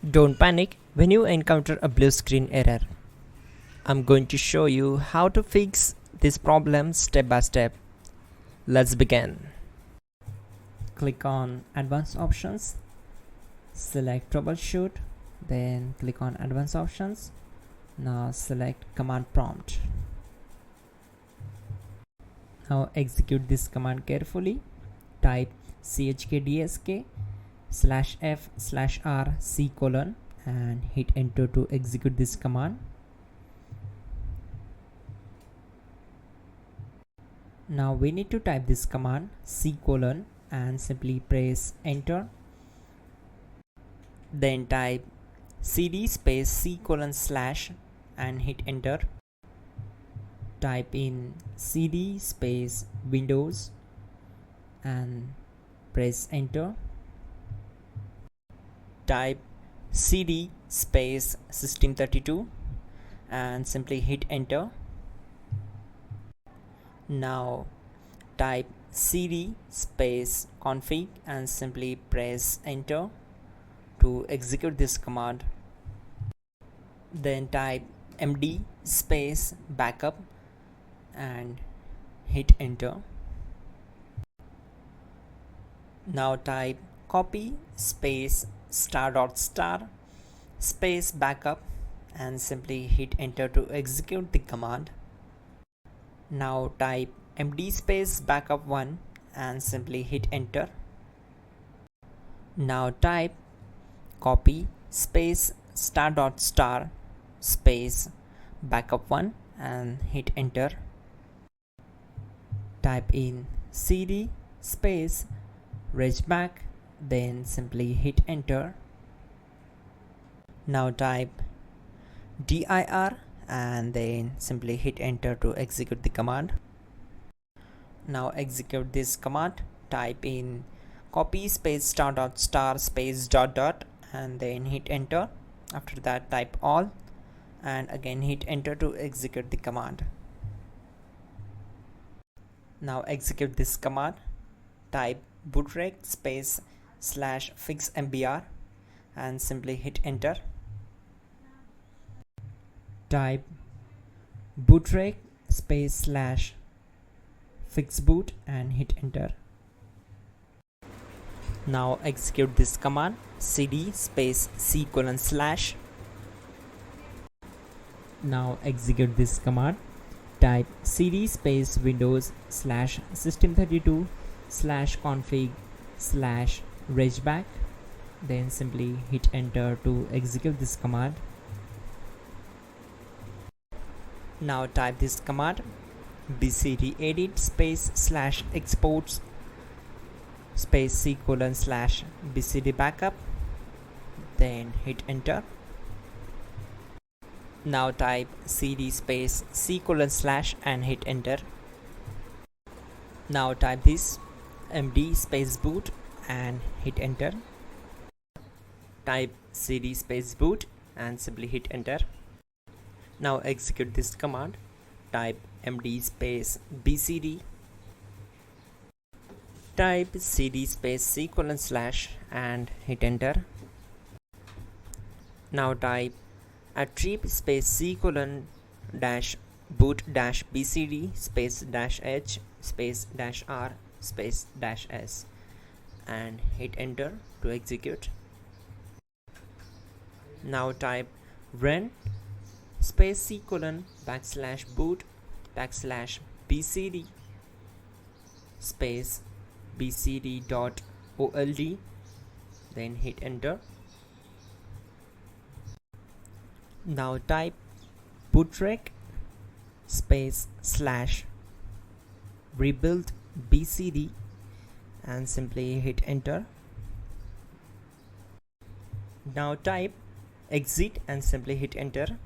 Don't panic when you encounter a blue screen error. I'm going to show you how to fix this problem step by step. Let's begin. Click on Advanced Options, select Troubleshoot, then click on Advanced Options. Now select Command Prompt. Now execute this command carefully. Type chkdsk/f/r/c: and hit enter to execute this command. Now we need to type this command c: and simply press enter. Then type cd space c: / and hit enter. Type in cd space Windows and press enter. Type cd space System32 and simply hit enter. Now type cd space config and simply press enter to execute this command. Then type md space backup and hit enter. Now type copy space ** space backup and simply hit enter to execute the command. Now type md space backup1 and simply hit enter. Now type copy space ** space backup1 and hit enter. Type in cd space regback, then simply hit enter. Now type dir and then simply hit enter to execute the command. Now execute this command. Type in copy space ** space ... and then hit enter. After that type all and again hit enter to execute the command. Now execute this command. Type bootrec space /fixmbr and simply hit enter. Type bootrec space /fixboot and hit enter. Now execute this command cd space c: /. Now execute this command. Type cd space Windows /System32 /config /regback, then simply hit enter to execute this command. Now type this command bcd edit space /exports space c: /bcd backup, then hit enter. Now type cd space c: / and hit enter. Now type this md space boot and hit enter. Type cd space boot and simply hit enter. Now execute this command. Type md space bcd. Type cd space c: / and hit enter. Now type attrib space c: --boot -bcd space -h space -r space -s and hit enter to execute. Now type run space c: /boot /bcd space bcd.old, then hit enter. Now type bootrec space /rebuild bcd and simply hit enter. Now type exit and simply hit enter.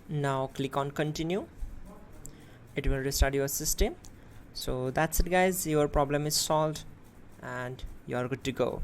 Now click on continue. It will restart your system. So that's it guys, your problem is solved and you are good to go.